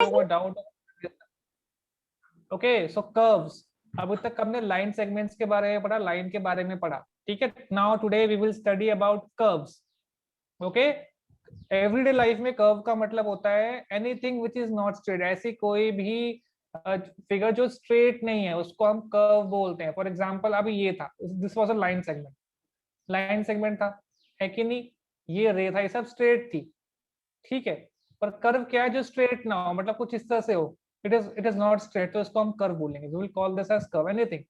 किसी को doubt? Okay, सो curves, अभी तक हमने लाइन सेगमेंट्स के बारे में पढ़ा, लाइन के बारे में पढ़ा, ठीक है। Now today we will study about curves. Okay, everyday life में कर्व का मतलब होता है anything which is not straight, ऐसी कोई भी फिगर जो स्ट्रेट नहीं है उसको हम कर्व बोलते हैं। फॉर एग्जांपल अभी ये था, this was a line segment, line segment था, है कि नहीं? ये रे था, ये सब स्ट्रेट थी, ठीक है। पर कर्व क्या है जो स्ट्रेट ना हो, मतलब कुछ इस तरह से हो, इट इज नॉट स्ट्रेट, तो इसको हम कर्व बोलेंगे, we will call this as curve, anything,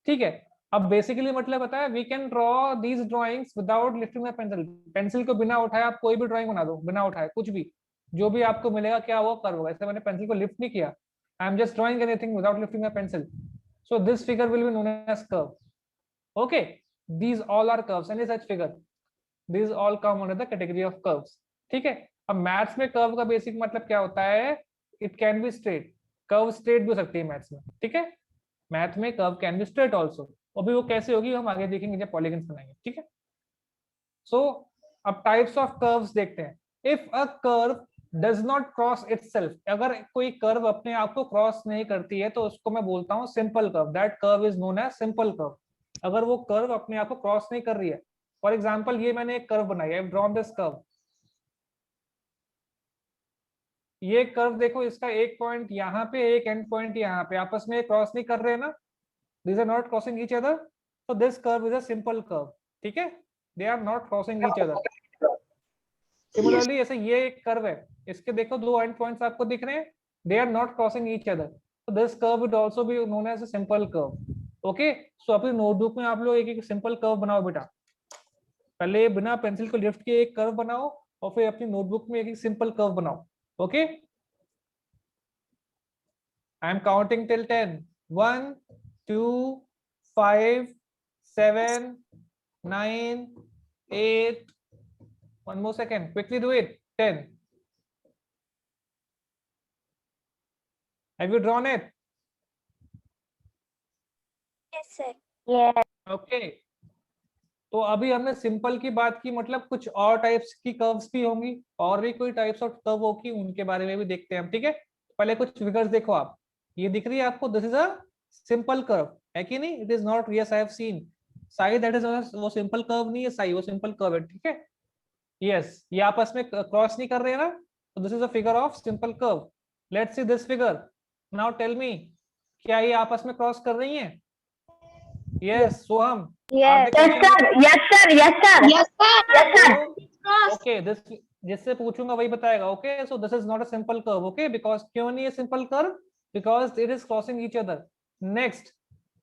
ठीक है। अब बेसिकली मतलब पता है, we can draw these drawings without lifting the pencil, pencil को बिना उठाए आप कोई भी ड्राइंग बना दो, बिना उठाए कुछ भी, जो भी आपको मिलेगा क्या वो कर्व होगा। ऐसे मैंने पेंसिल को लिफ्ट नहीं किया, I am just drawing anything without lifting the pencil, so this figure will be known as curve. Okay, these all are curves, any such figure, these all come under the category of curves, ठीक है। अब maths में curve का basic मतलब क्या होता है? It can be straight, curve straight भी हो सकती है मैथ्स में, ठीक है। मैथ में curve can be straight also, अभी वो कैसे होगी हम आगे देखेंगे जब पॉलीगन्स बनाएंगे, ठीक है। सो अब टाइप्स ऑफ कर्व्स देखते हैं। If a curve does not cross itself, अगर कोई कर्व अपने आप को क्रॉस नहीं करती है तो उसको मैं बोलता हूँ simple curve, that curve is known as simple curve. अगर वो कर्व अपने आप को क्रॉस नहीं कर रही है, फॉर एग्जाम्पल ये मैंने एक कर्व बनाई है, ड्रॉन दिस कर्व, ये कर्व देखो, इसका एक पॉइंट यहाँ पे, एक एंड पॉइंट यहाँ पे, आपस में क्रॉस नहीं कर रहे हैं ना, these are not crossing each other, so this curve is a simple curve, ठीक है। they are not crossing each other। Similarly ऐसे ये एक कर्व है, इसके देखो दो एंड पॉइंट्स आपको दिख रहे हैं, they are not crossing each other, so this curve would also be known as a simple curve। Okay, so अपनी नोटबुक में आप लोग एक एक सिंपल कर्व बनाओ बेटा, पहले बिना पेंसिल को लिफ्ट किए एक कर्व बनाओ और फिर अपनी नोटबुक में एक एक सिंपल कर्व बनाओ। Okay, I am counting till 10, 1 2 5 7 9 8, one more second, quickly do it, 10, have you drawn it? Yes, sir. Yes. Okay, तो अभी हमने सिंपल की बात की, मतलब कुछ और टाइप्स की कर्व्स भी होंगी, और भी कोई टाइप्स ऑफ कर्व होगी, उनके बारे में भी देखते हैं हम, ठीक है। पहले कुछ फिगर्स देखो आप, ये दिख रही है आपको, this is a simple curve, है कि नहीं? It is not, yes I have seen Sai, that is वो सिंपल कर्व नहीं है साई, वो सिंपल कर्व है, ठीक है। यस, ये आपस में क्रॉस नहीं कर रहे हैं ना, तो this is a figure of simple curve. Let's see this figure, now tell me, क्या ये आपस में क्रॉस कर रही हैं? Yes, Soham, Yes. Yes, sir. Yes, sir. Yes, sir. Yes, sir. Yes, sir. Okay, this जिससे पूछूंगा वही बताएगा। Okay, so this is not a simple curve, okay, because क्यों नहीं है simple curve? Because it is crossing each other. Next,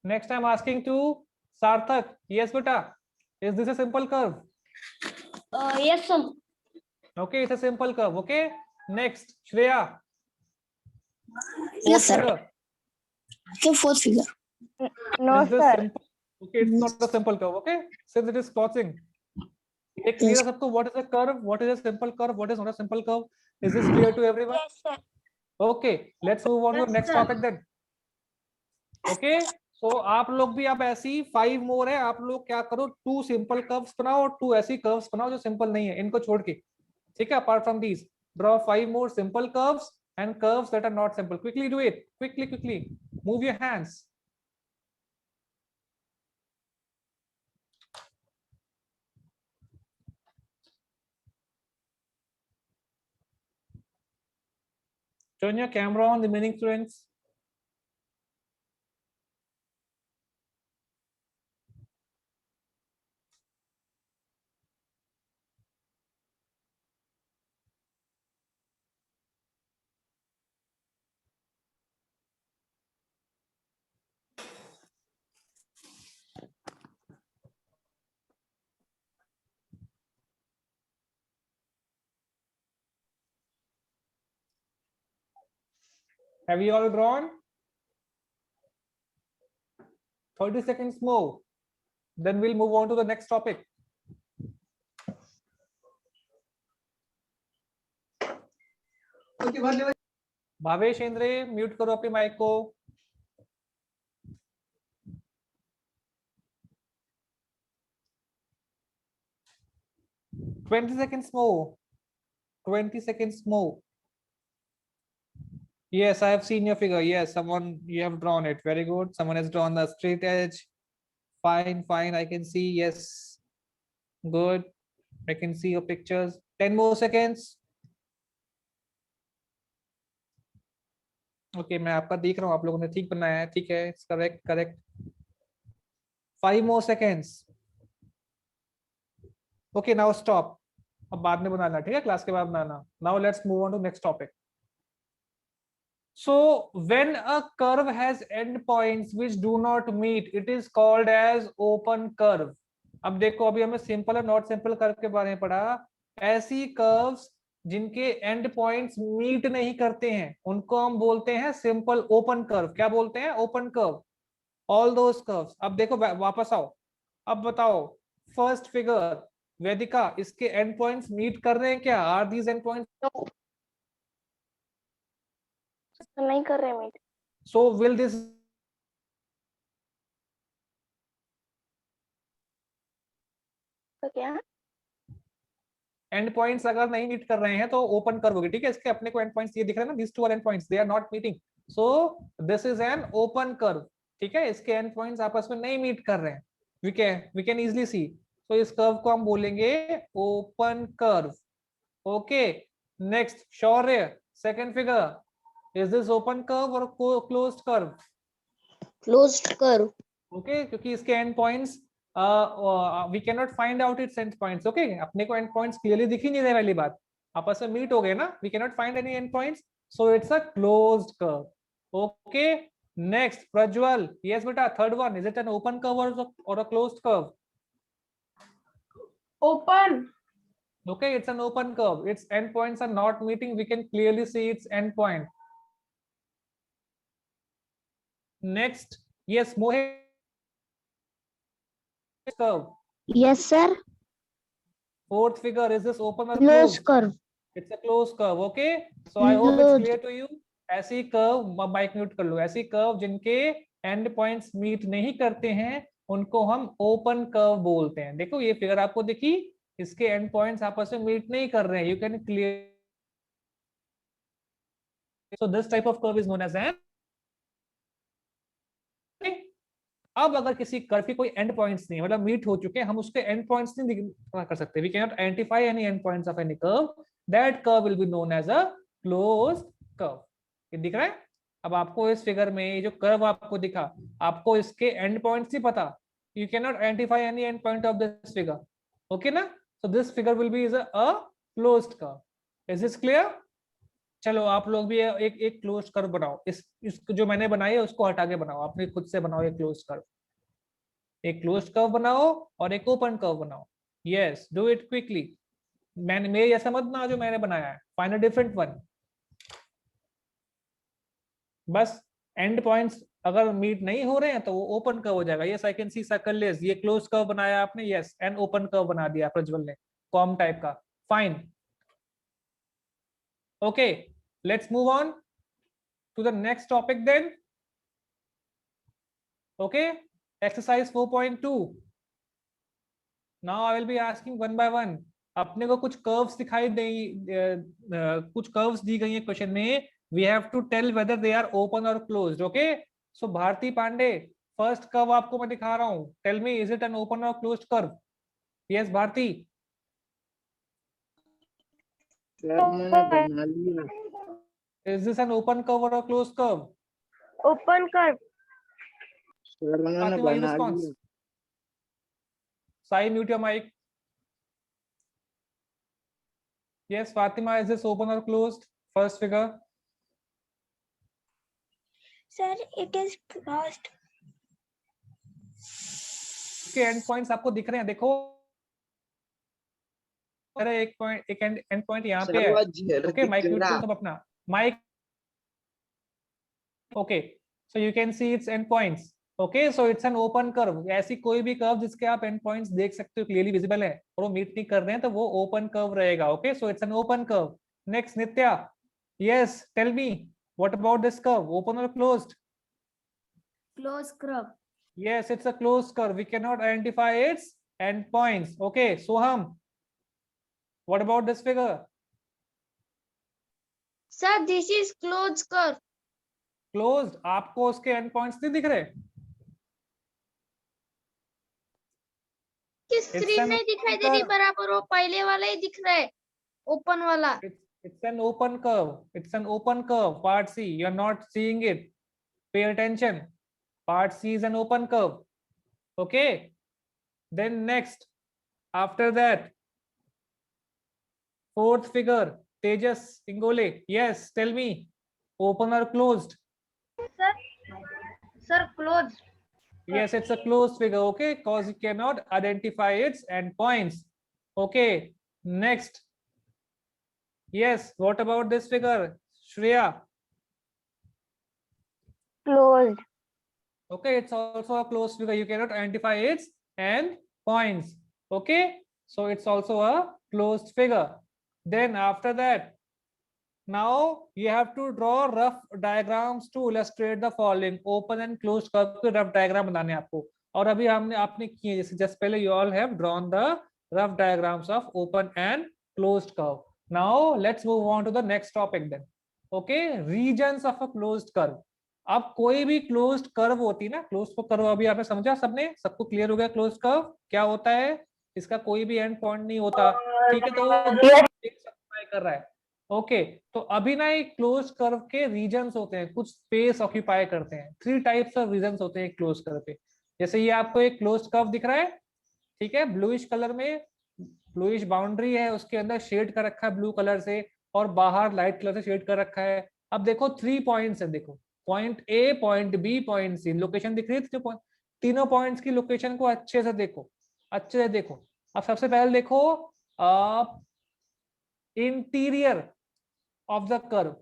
next I am asking to Sarthak, yes बेटा, is this a simple curve? Yes, sir. Okay, it's a simple curve. Okay, next, Shreya. Yes, sir. Figure. The fourth figure. No, Is this sir. simple? Okay, it's not a simple curve. Okay, since it is crossing. ये clear है सबको? What is a curve? What is a simple curve? What is not a simple curve? Is this clear to everyone? Yes, sir. Okay, let's move on to the next topic then. Okay, so आप लोग भी, आप ऐसी 5 more है, आप लोग क्या करो, 2 simple curves बनाओ और 2 ऐसी curves बनाओ जो simple नहीं है, इनको छोड़ के, ठीक है। Apart from these, draw 5 more simple curves and curves that are not simple. Quickly do it, quickly, quickly, move your hands. Turn your camera on, the remaining students. Have you all drawn? 30 seconds more, then we'll move on to the next topic. Bhavesh Indre, mute करो अपनी mic को। Twenty seconds more. 20 seconds more. Yes, I have seen your figure. Yes, someone, you have drawn it. Very good. Someone has drawn the straight edge. Fine, fine. I can see. Yes, good. I can see your pictures. 10 more seconds. Okay, मैं आपका देख रहा हूँ, आप लोगों ने ठीक बनाया है. ठीक है, it's correct, correct. 5 more seconds. Okay, now stop. अब बाद में बनाना, ठीक है, क्लास के बाद बनाना. Now let's move on to next topic. So when a curve has endpoints which do not meet, it is called as open curve. अब देखो, अभी हमें सिंपल और नॉट सिंपल कर्व के बारे में पढ़ा. ऐसी कर्व्स जिनके एंड पॉइंट्स मीट नहीं करते हैं उनको हम बोलते हैं सिंपल ओपन कर्व. क्या बोलते हैं? Open curve. All those curves. अब देखो, वापस आओ. अब बताओ, फर्स्ट फिगर वेदिका, इसके एंड पॉइंट्स मीट कर रहे हैं क्या? Are these end points? नहीं कर रहे मीट. सो विल दिस तो क्या? एंड पॉइंट्स अगर नहीं मीट कर रहे हैं तो ओपन कर्व होगी. ठीक है, इसके अपने को एंड पॉइंट्स ये दिख रहे हैं ना, this two are end points, they are not meeting, so this is an open curve. ठीक है, इसके एंड पॉइंट्स आपस में नहीं मीट कर रहे हैं. We can easily see. तो इस कर्व को हम बोलेंगे open curve. Okay, next Shaurya, second figure, is this open curve और closed curve? Closed curve. Okay, क्योंकि इसके end points we can not find out its end points. Okay, अपने को एंड पॉइंट्स क्लियरली दिख ही नहीं रहे, वाली बात. आपस में मीट हो गए ना, we can not find any end points, so it's a closed curve. Okay, next Prajwal. Yes बेटा, third one, is it an open curve और a closed curve? Open. Okay, it's an open curve. Its endpoints are not meeting. We can clearly see its endpoint. Next, yes, Mohit. Curve. Yes, sir. Fourth figure, is this open or Closed closed? curve. It's a closed curve. Okay, so I hope it's Closed. clear to you. ऐसी curve, mic mute कर लो, ऐसी curve जिनके and points meet नहीं करते हैं उनको हम open curve बोलते हैं. देखो ये फिगर आपको दिखी, इसके एंड पॉइंट्स आपस में मीट नहीं कर रहे हैं. You can clear. So this type of curve is known as an. अब अगर किसी कर्व की कोई एंड पॉइंट्स नहीं, मतलब मीट हो चुके हैं, हम उसके एंड पॉइंट्स नहीं कर सकते. We can not identify any end points of any curve. That curve will be known as a closed curve. ये दिख रहा है? अब आपको इस फिगर में ये जो कर्व आपको दिखा, आपको इसके एंड पॉइंट्स नहीं पता, you can not identify any end point of this figure. Okay ना? So this figure will be is a closed curve. Is this clear? चलो आप लोग भी एक क्लोज कर्व बनाओ. इस जो मैंने बनाई है उसको हटा के बनाओ, अपने खुद से बनाओ एक क्लोज कर्व. एक क्लोज कर्व बनाओ और एक ओपन कर्व बनाओ. Yes, do it quickly. मैंने मेरे ऐसा मत बना जो मैंने बनाया है. Find a different one. बस एंड पॉइंट्स अगर मीट नहीं हो रहे हैं तो वो ओपन कर्व हो जाएगा. Yes, I can see circle less. ये क्लोज कर्व बनाया आपने. यस, एंड ओपन कर्व बना दिया प्रज्वल ने, कॉम टाइप का. Fine. Okay, let's move on to the next topic then. Okay, exercise 4.2. Now I will be asking one by one. अपने को कुछ कर्व्स दिखाई दे, कुछ कर्व्स दी गई है क्वेश्चन में. We have to tell whether they are open or closed. Okay, so Bharti Pandey, first curve आपको मैं दिखा रहा हूँ. Tell me, is it an open or closed curve? Yes, Bharti. Is this an open curve or a closed curve? Open curve. Fatima, your response. Sai, mute your mic. Yes, Fatima, is this open or closed? First figure. Sir, it is closed. इसके end points आपको दिख रहे हैं, देखो. अरे एक point, एक and point यहाँ पे है. ओके, माइक म्यूट करो सब अपना mic. Okay, so you can see it's end points. Okay, so it's an open curve. ऐसी कोई भी कर्व जिसके आप एंड पॉइंट्स देख सकते हो, क्लियरली विजिबल है और वो मीट नहीं कर रहे हैं, तो वो ओपन कर्व रहेगा. Okay, so it's an open curve. Next Nitya. Yes, tell me, what about this curve, open और closed? Closed curve. Yes, it's a closed curve. We cannot identify its endpoints. Okay, Soham, what about this figure? Sir, this is closed curve. Closed, आपको उसके and points नहीं दिख रहे? कि It's screen an नहीं दिखाई open दे रही curve. बराबर, वो पहले वाला ही दिख रहा है, ओपन वाला। It's an open curve. It's an open curve. Part C. You're not seeing it. Pay attention. Part C is an open curve. Okay. Then next, after that, fourth figure. Tejas Ingole. Yes, tell me. Open or closed? Sir, closed. Yes, it's a closed figure. Okay, because you cannot identify its endpoints. Okay. Next. Yes. What about this figure, Shreya? Closed. Okay, it's also a closed figure. You cannot identify its end points. Okay, so it's also a closed figure. Then after that, now you have to draw rough diagrams to illustrate the following. Open and closed curve के rough diagram बनाने हैं आपको, और अभी आपने किए, जैसे just पहले you all have drawn the rough diagrams of open and closed curve. Now let's move on to the next topic then. Okay, regions of a closed curve. अब कोई भी क्लोज्ड कर्व होती ना, क्लोज्ड कर्व अभी आपने समझा, सबने, सबको क्लियर हो गया क्लोज्ड कर्व क्या होता है? इसका कोई भी एंड पॉइंट नहीं होता, ठीक है, तो वो कर रहा है। ओके, तो अभी ना एक क्लोज्ड कर्व के रीजन्स होते हैं, कुछ स्पेस ऑक्यूपाई करते हैं। 3 टाइप्स ऑफ रीजन्स होते हैं क्लोज्ड कर्व पे। जैसे ये आपको एक क्लोज्ड कर्व दिख रहा है, ठीक है, ब्लूइश कलर में, ब्लूइश बाउंड्री है, उसके अंदर शेड कर रखा है ब्लू कलर से, और बाहर लाइट कलर से शेड कर रखा है। अब देखो 3 पॉइंट्स है, देखो point A, point B, point C, location दिख रही है? तीनों पॉइंट्स की लोकेशन को अच्छे से देखो, अच्छे से देखो। अब सबसे पहले देखो इंटीरियर ऑफ द कर्व,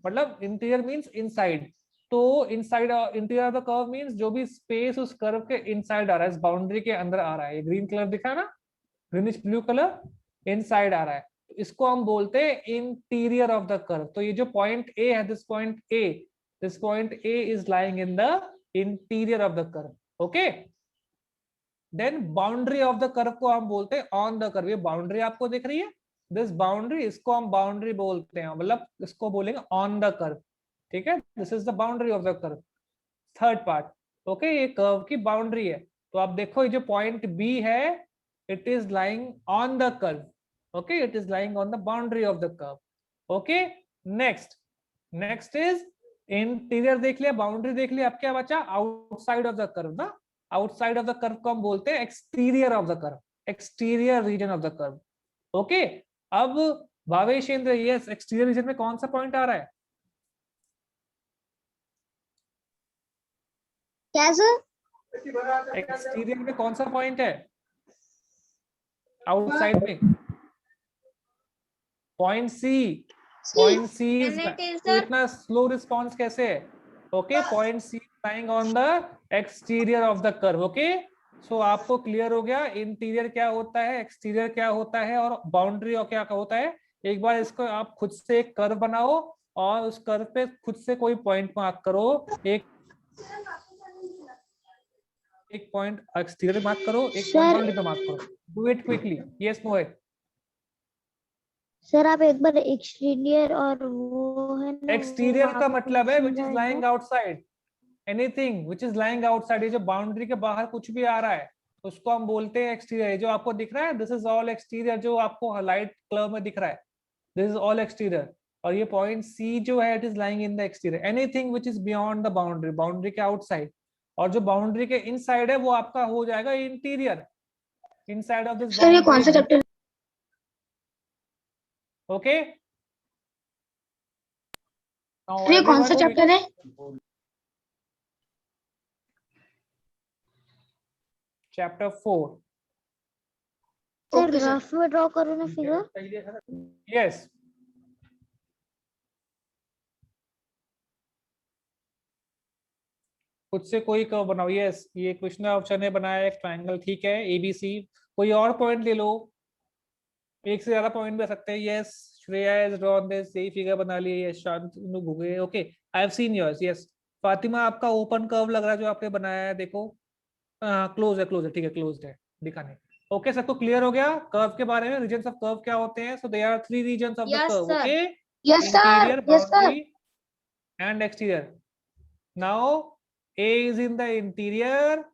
मतलब इंटीरियर मींस इनसाइड, तो inside, interior of the curve means जो भी स्पेस उस कर्व के इनसाइड आ रहा है, इस बाउंड्री के अंदर आ रहा है। ये ग्रीन कलर दिखा है ना, ग्रीनिश ब्लू कलर, इनसाइड आ रहा है, तो इसको हम बोलते हैं इंटीरियर ऑफ द कर्व। तो ये जो पॉइंट ए है, this point A, this point A is lying in the interior of the curve. Okay, then boundary of the curve को हम बोलते हैं on the curve। ये बाउंड्री आपको दिख रही है, this boundary, इसको हम बाउंड्री बोलते हैं, मतलब इसको बोलेंगे on the curve, ठीक है, this is the boundary of the curve। Third part, okay, ये कर्व की बाउंड्री है। तो आप देखो ये जो पॉइंट B है, it is lying on the curve, okay, it is lying on the boundary of the curve। okay, next is interior देख लिया, बाउंड्री देख लिया, अब क्या बचा? आउटसाइड ऑफ द कर्व ना, आउटसाइड ऑफ द कर्व को हम बोलते हैं exterior of the curve, exterior region of the curve. Okay, अब भावेशेंद्र, यस, एक्सटीरियर रीजन में कौन सा पॉइंट आ रहा है? क्या सर? एक्सटीरियर में कौन सा पॉइंट है? आउटसाइड में पॉइंट सी, पॉइंट सी। इतना स्लो रिस्पॉन्स कैसे है? Okay, point C lying on the exterior of the curve. Okay, so आपको क्लियर हो गया इंटीरियर क्या होता है, एक्सटीरियर क्या होता है, और बाउंड्री और क्या होता है। एक बार इसको आप खुद से एक कर्व बनाओ और उस कर्व पे खुद से कोई पॉइंट मार्क करो, एक पॉइंट एक्सटीरियर मार्क करो, एक पॉइंट बाउंड्री पे मार्क करो। Do it quickly. Yes Mohit. Sir आप एक बार एक्सटीरियर और वो है ना, एक्सटीरियर का मतलब है which is lying outside, anything which is lying outside. ये जो बाउंड्री के बाहर कुछ भी आ रहा है उसको हम बोलते हैं एक्सटीरियर। जो आपको दिख रहा है, दिस इज ऑल एक्सटीरियर, जो आपको लाइट कलर में दिख रहा है, दिस इज ऑल एक्सटीरियर। और ये पॉइंट सी जो है, it is lying in the exterior. Anything which is beyond the boundary, boundary के आउटसाइड, और जो बाउंड्री के इनसाइड है वो आपका हो जाएगा interior, inside of this boundary. कौन सा चैप्टर? ओके, ये कौन सा चैप्टर है? चैप्टर 4। सर ग्राफ में ड्रॉ करो ना फिगर। यस, खुद से कोई कर्व बनाओ। यस, ये कृष्णा ऑप्शन ने बनाया एक ट्रायंगल, ठीक है, एबीसी। कोई और पॉइंट ले लो, एक से ज्यादा पॉइंट ले सकते हैं। Yes, Shreya is drawn this, यही फिगर बना लिए। Yes, Shantanu Ghuge, okay, I have seen yours. Yes, Fatima, आपका ओपन कर्व लग रहा है जो आपने बनाया है, देखो क्लोज है, क्लोज है, ठीक है, क्लोज्ड है, दिखाने। ओके, सबको क्लियर हो गया कर्व के बारे में? रीजन्स ऑफ कर्व क्या होते हैं? So they are 3 regions of the curve. Okay, Yes, sir. Interior, Yes, sir. boundary, and exterior. Now A is in the interior,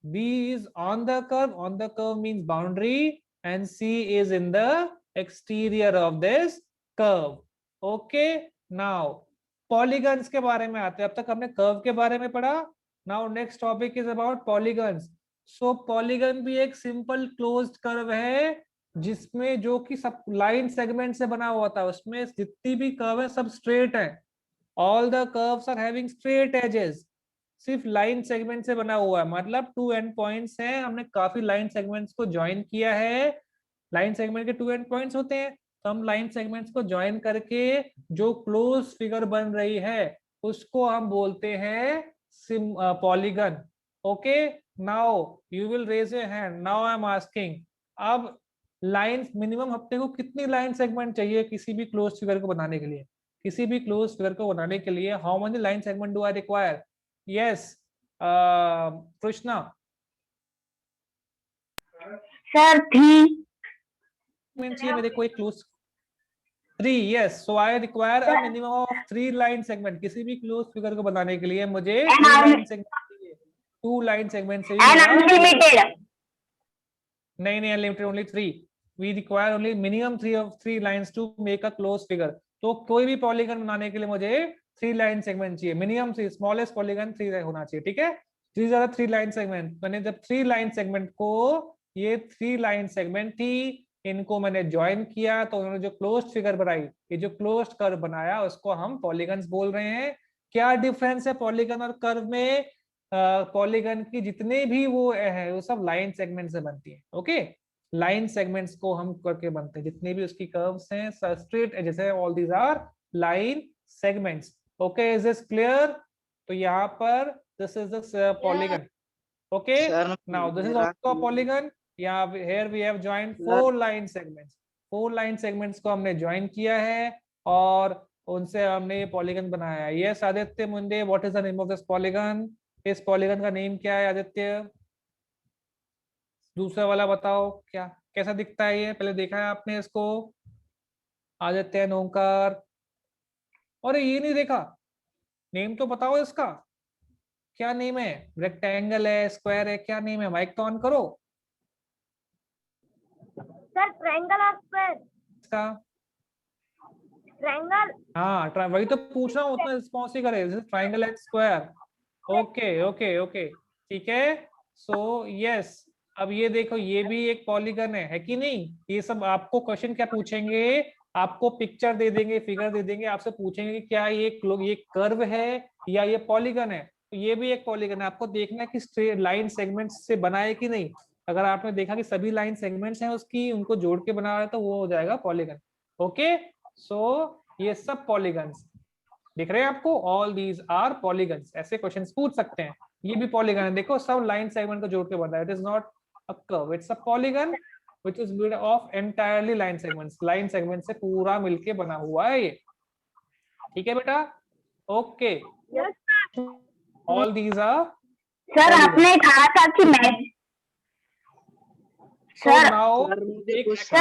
B is on the curve. On the curve means boundary, and C is in the exterior of this curve. Okay. Now polygons के बारे में आते हैं. अब तक हमने curve के बारे में पढ़ा. Now next topic is about polygons. So polygon भी एक simple closed curve है जिसमें जो कि सब लाइन सेगमेंट से बना हुआ था. उसमें जितनी भी कर्व है सब स्ट्रेट है. All the curves are having straight edges. सिर्फ लाइन सेगमेंट से बना हुआ है. मतलब टू एंड पॉइंट्स हैं. हमने काफी लाइन सेगमेंट्स को ज्वाइन किया है. लाइन सेगमेंट के टू एंड पॉइंट्स होते हैं, तो हम लाइन सेगमेंट्स को ज्वाइन करके जो क्लोज फिगर बन रही है उसको हम बोलते हैं polygon. Okay. Now you will raise your hand. Now I am asking, अब लाइन मिनिमम हफ्ते को कितनी लाइन सेगमेंट चाहिए किसी भी क्लोज फिगर को बनाने के लिए? किसी भी क्लोज फिगर को बनाने के लिए how many line segment do I require? Yes Krishna. Sir 3. चाहिए मेरे को एक close 3. Yes. So I require a minimum of 3 line segment. किसी भी क्लोज फिगर को बनाने के लिए मुझे 3 लाइन सेगमेंट चाहिए. 2 लाइन सेगमेंट से अनलिमिटेड. नहीं, unlimited. Only 3. We require only minimum 3 lines to make a close figure. तो कोई भी पॉलीगन बनाने के लिए मुझे 3 लाइन सेगमेंट चाहिए. मिनिमम 3, स्मॉलेस्ट पॉलीगन 3 होना चाहिए. ठीक है. These are 3 line segment. मैंने जब 3 लाइन सेगमेंट को, ये 3 लाइन सेगमेंट थी, इनको मैंने ज्वाइन किया तो उन्होंने जो क्लोज्ड फिगर बनाई, ये जो क्लोज्ड कर्व बनाया उसको हम पॉलीगन्स बोल रहे हैं. क्या डिफरेंस है पॉलीगन और कर्व में? पॉलीगन की जितने भी वो है वो सब लाइन सेगमेंट से बनती है. ओके. लाइन सेगमेंट्स को हम करके बनते हैं. जितने भी उसकी कर्व्स हैं स्ट्रेट एजेस है, all these are line segments. Okay. Is this clear? तो यहाँ पर this is the polygon. Okay. Now this is also a polygon. यहाँ here we have joined 4 line segments. 4 line segments को हमने join किया है और उनसे हमने ये पॉलीगन बनाया है. Yes Aditya Munde, what is the name of this polygon? इस पॉलीगन का नेम क्या है आदित्य? दूसरा वाला बताओ क्या कैसा दिखता है ये? पहले देखा है आपने इसको? आदित्य, ओंकार. और ये नहीं देखा? नेम तो बताओ इसका. क्या नेम है? रेक्टेंगल है, स्क्वायर है, क्या नेम है? माइक तो ऑन करो. सर ट्रायंगल और स्क्वायर. इसका ट्रायंगल. हाँ, वही तो पूछ रहा हूँ. उतना रिस्पॉन्स ही करे. Triangle and square. ओके. ठीक है. So yes. अब ये देखो, ये भी एक पॉलीगन है कि नहीं? ये सब आपको क्वेश्चन क्या पूछेंगे? आपको पिक्चर दे देंगे, फिगर दे देंगे, आपसे पूछेंगे क्या ये कर्व है या ये पॉलीगन है. तो ये भी एक पॉलीगन है. आपको देखना है कि स्ट्रेट लाइन सेगमेंट्स से बना है कि नहीं. अगर आपने देखा कि सभी लाइन सेगमेंट्स हैं उसकी, उनको जोड़ के बना रहा है, तो वो हो जाएगा पॉलीगन. ओके. सो ये सब पॉलीगन्स दिख रहे हैं आपको? All these are polygons. ऐसे क्वेश्चंस पूछ सकते हैं. ये भी पॉलीगन है. देखो सब लाइन सेगमेंट को जोड़ के बना है. It is not a curve, it's a polygon which is made of entirely line segments. Line segment से पूरा मिलके बना हुआ है ये. ठीक है बेटा? Okay. All these are. Sir आपने कहा था कि सर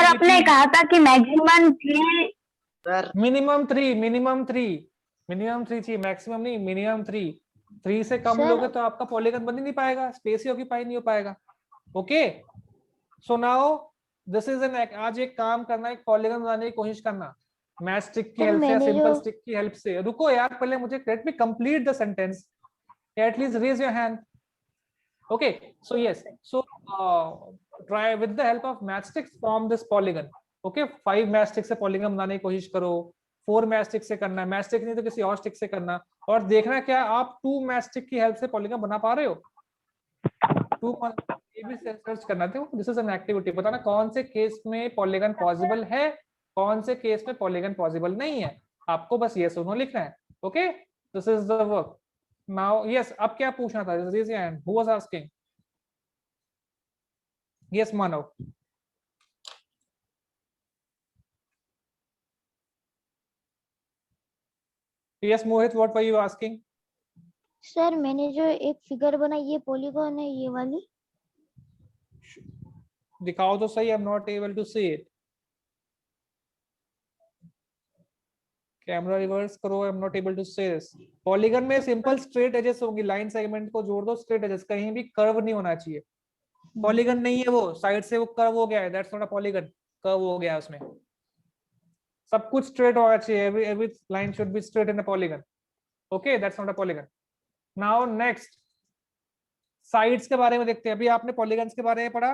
आपने कहा था कि मैक्सिमम 3. मिनिमम 3 चाहिए. मैक्सिमम नहीं, मिनिमम 3 से कम Sir. लोगे तो आपका पॉलीगन बन ही नहीं पाएगा. स्पेस ही ऑक्यूपाई नहीं हो पाएगा. Okay. So now this is N आज एक काम करना, एक पॉलीगन बनाने की कोशिश करना मैच स्टिक की हेल्प से या सिंपल स्टिक की हेल्प से. रुको यार, पहले मुझे let me complete the sentence. At least raise your hand. Okay, so yes, so try with the help of matchsticks form this polygon. Okay, 5 matchsticks से polygon बनाने की कोशिश करो. 4 matchsticks से करना. matchstick नहीं तो किसी और stick से करना. और देखना क्या आप 2 matchstick की हेल्प से polygon बना पा रहे हो? 2 ये भी सर्च करना था. This is an activity. बताना कौन से केस में polygon पॉसिबल है, कौन से केस में polygon पॉसिबल नहीं है. आपको बस yes or no लिखना है. Okay, this is the work. Now yes, अब क्या पूछना था? Raise your hand. Who was asking? Yes, Manav. Yes, Mohit, what were you asking? Sir मैंने जो एक फिगर बनाई, ये पॉलीगॉन है ये वाली? दिखाओ तो सही. I'm not able to see it. Camera reverse करो, I am not able to see this. Polygon में सिंपल स्ट्रेट एजेस होंगी, लाइन सेगमेंट को जोड़ दो, स्ट्रेट एजेस, कहीं भी कर्व नहीं होना चाहिए। पॉलीगन नहीं है वो, साइड से वो कर्व हो गया है, that's not a polygon, curve हो गया उसमें। सब कुछ स्ट्रेट होना चाहिए, every line should be straight in a polygon, okay, that's not a polygon. Now next sides के बारे में देखते हैं। अभी आपने पॉलीगन्स के बारे में पढ़ा,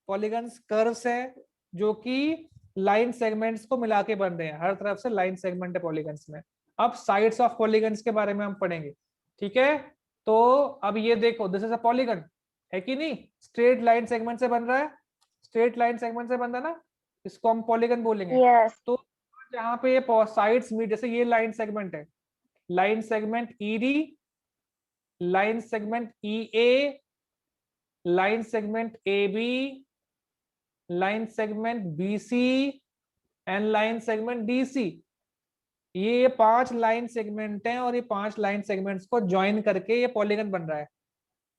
पॉलीगन्स कर्व्स है जो कि लाइन सेगमेंट्स को मिला के बन रहे हैं, हर तरफ से लाइन सेगमेंट है पॉलीगन्स में। अब साइड्स ऑफ पॉलीगन्स के बारे में हम पढ़ेंगे, ठीक है। तो अब ये देखो, दिस इज अ पॉलीगन, है कि नहीं, स्ट्रेट लाइन सेगमेंट से बन रहा है, स्ट्रेट लाइन सेगमेंट से बन रहा है ना, इसको हम पॉलीगन बोलेंगे। Yes. तो जहाँ पे ये साइड्स मीट, जैसे ये लाइन सेगमेंट है, line segment ED, line segment EA, line segment AB, line segment BC and line segment DC। ये 5 लाइन सेगमेंट हैं और ये 5 लाइन सेगमेंट्स को ज्वाइन करके ये पॉलीगन बन रहा है,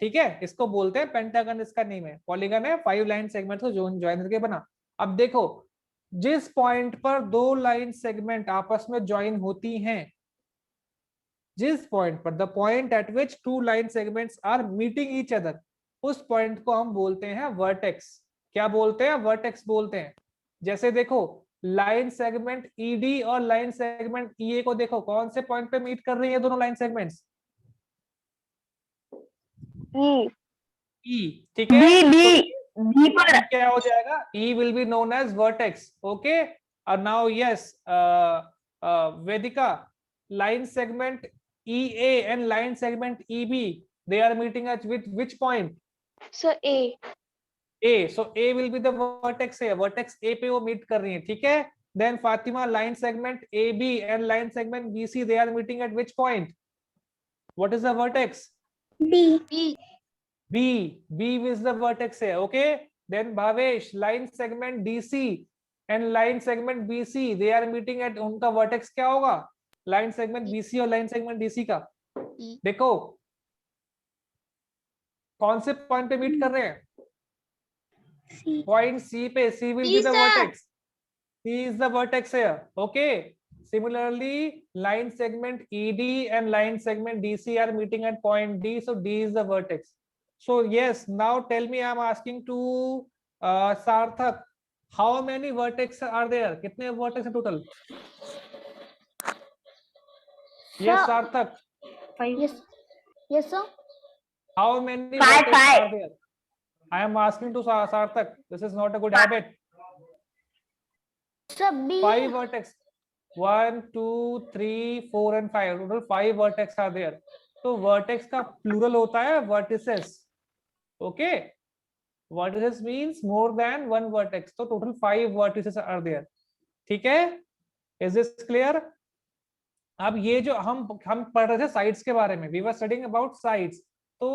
ठीक है। इसको बोलते हैं पेंटागन, इसका नेम है। पॉलीगन है 5 लाइन सेगमेंट्स को ज्वाइन करके बना। अब देखो, जिस पॉइंट पर 2 लाइन सेगमेंट आपस में ज्वाइन होती हैं, जिस पॉइंट पर, the point at which 2 line segments are meeting each other, उस पॉइंट को हम बोलते हैं वर्टेक्स। क्या बोलते हैं? वर्टेक्स बोलते हैं। जैसे देखो, लाइन सेगमेंट ईडी और लाइन सेगमेंट ईए को देखो, कौन से पॉइंट पे मीट कर रही है दोनों लाइन सेगमेंट्स? E. ई, ठीक है। B पर क्या हो जाएगा? E will be known as vertex, okay। और now yes, Vedika, line segment EA and line segment EB, they are meeting at which point? So A. A, so A will be the vertex है, vertex A पे वो meet कर रही है, ठीक है। Then Fatima, line segment AB and line segment BC, they are meeting at which point? What is the vertex? B. B is the vertex है, okay। Then Bhavesh, line segment DC and line segment BC, they are meeting at, उनका vertex क्या होगा? line segment BC और line segment DC का, देखो कौन से point पे मीट कर रहे हैं? पॉइंट C पे, C will be the vertex, C is the vertex here, okay। Similarly, line segment ED and line segment DC are meeting at point D, so D is the vertex. So yes, now tell me, I am asking to Sarthak, how many vertex are there? कितने vertex है total? Yes, Sarthak. 5. Yes, sir. How many Five, vertex five. are there? I am asking to Sarthak. This is not a good habit. Sir, B. 5 vertex. 1, 2, 3, 4 and 5. Total 5 vertex are there. तो vertex का plural होता है vertices. Okay. Vertices means more than one vertex. तो total 5 vertices are there. ठीक है? Is this clear? अब ये जो हम पढ़ रहे थे साइड्स के बारे में, we were studying about sides। तो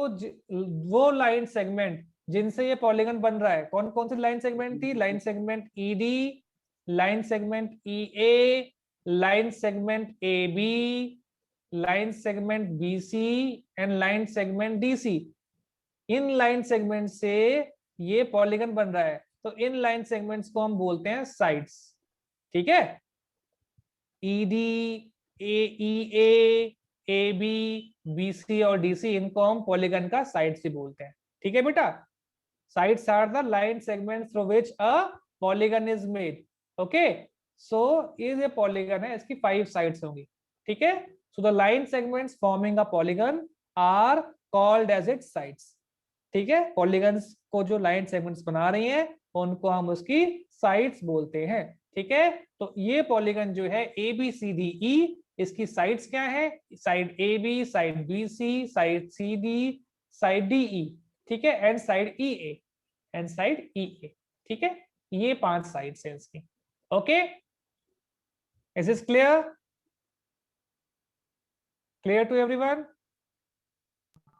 वो लाइन सेगमेंट जिनसे ये पॉलीगन बन रहा है, कौन कौन सी लाइन सेगमेंट थी? Line segment ED, line segment EA, line segment AB, line segment BC and line segment DC। In line segment से ये पॉलीगन बन रहा है, तो इन लाइन सेगमेंट्स को हम बोलते हैं साइड्स, ठीक है। ED, AEA, AB, BC और DC, इनको हम पॉलीगन का साइड्स ही बोलते हैं, ठीक है बेटा। Sides are the line segments through which a polygon is made, okay. So ये पॉलीगन है, इसकी 5 साइड्स होंगी, ठीक है। So the line segments forming a polygon are called as its sides, ठीक है। पॉलीगन्स को जो लाइन सेगमेंट्स बना रही हैं उनको हम उसकी साइड्स बोलते हैं, ठीक है। तो ये पॉलीगन जो है ABCDE, इसकी साइड्स क्या है? Side AB, side BC, side CD, side DE, ठीक है, and side EA and side EA, ठीक है। ये 5 साइड्स हैं इसकी, okay. Is this clear? Clear to everyone?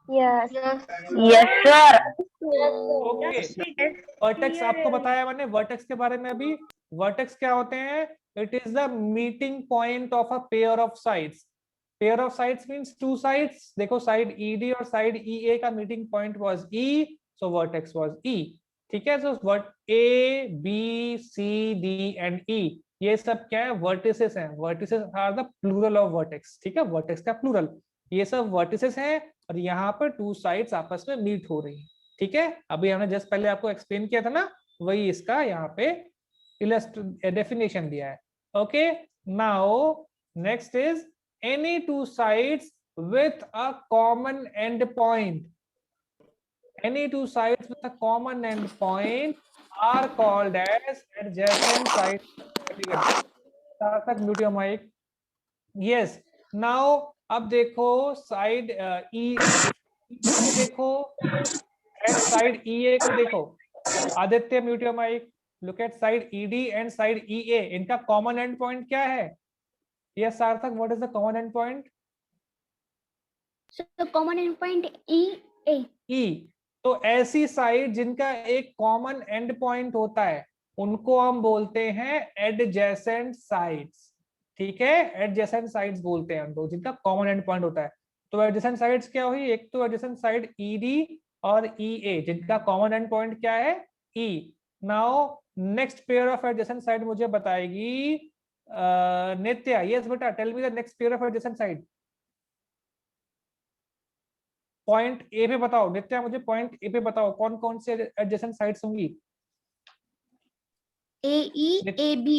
Yes. Yes, sir. Okay. Vertex आपको बताया मैंने, वर्टेक्स के बारे में अभी। वर्टेक्स क्या होते हैं? It is the meeting point of a pair of sides. Pair of sides means 2 sides. देखो साइड ED और साइड EA का meeting point was E, so vertex was E, ठीक है। So A, B, C, D and E, ये सब क्या है, vertices हैं। Vertices are the plural of vertex, ठीक है, वर्टेक्स का प्लूरल। ये सब वर्टिसेस हैं और यहाँ पर टू साइड्स आपस में मीट हो रही है, ठीक है। अभी हमने जस्ट पहले आपको एक्सप्लेन किया था ना, वही इसका यहाँ पे डेफिनेशन दिया है। Okay, now next is any two sides with a common end point. Any two sides with a common end point are called as adjacent sides. तक mute your mic. Yes. Now अब देखो side E देखो and side EA को देखो। Aditya mute your mic. Look at side ED and side EA, इनका common end point क्या है? Yes Sarthak, what is the common end point? So common end point EA. E। तो ऐसी side जिनका एक कॉमन एंड पॉइंट होता है उनको हम बोलते हैं एडजेसेंट साइड्स, ठीक है। एडजेसेंट साइड्स बोलते हैं उनको जिनका कॉमन एंड पॉइंट होता है। तो एडजेसेंट साइड्स क्या हुई? एक तो एडजेसेंट साइड ED और EA जिनका कॉमन एंड पॉइंट क्या है? E। Now next pair of adjacent side मुझे बताएगी नित्या। यस बेटा, tell me the next pair of adjacent side. Point A पे बताओ नित्या, मुझे पॉइंट ए पे बताओ कौन कौन से एडजेसेंट साइड्स होंगी? AE, AB.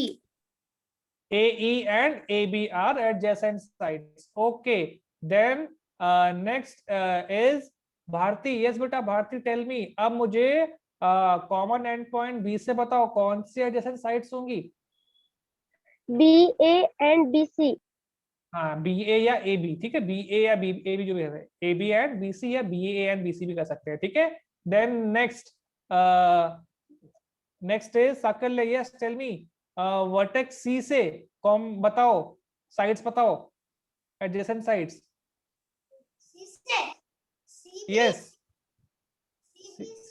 AE and AB are adjacent sides. Okay, then next is Bharti. Yes बेटा भारती, टेल मी। अब मुझे कॉमन एंड पॉइंट B से बताओ कौन सी एडजेसेंट साइड्स होंगी? BA and BC. हाँ, BA या AB, ठीक है। BA या AB जो भी है, AB एंड BC या BA एंड BC भी कर सकते हैं, ठीक है। Then next is Sakal. Yes tell me, vertex C से कॉम बताओ, साइड्स बताओ, adjacent sides. Yes,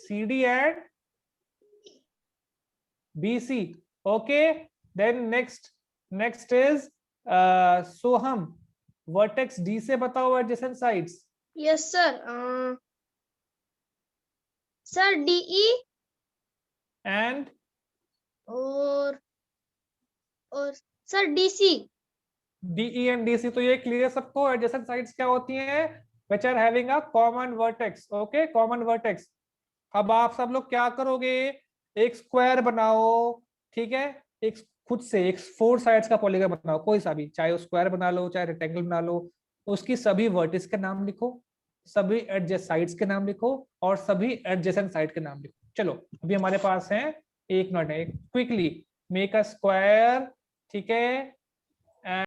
CD and BC। Okay, then next is Soham, vertex D से बताओ adjacent sides. Yes sir, sir DE and और sir DC। DE and DC, तो ये clear सबको? एडजेसेंट साइड्स क्या होती हैं? Which are having a common vertex. Okay, common vertex. अब आप सब लोग क्या करोगे? एक स्क्वायर बनाओ, ठीक है। एक खुद से एक 4 साइड्स का पॉलीगन बनाओ, कोई सा भी, चाहे स्क्वायर बना लो चाहे रेक्टेंगल बना लो। उसकी सभी वर्टिस के नाम लिखो, सभी एडजेसेंट साइड्स के नाम लिखो और सभी एडजेसेंट साइड के नाम लिखो। चलो अभी हमारे पास है 1 मिनट है, क्विकली मेक अ स्क्वायर, ठीक है।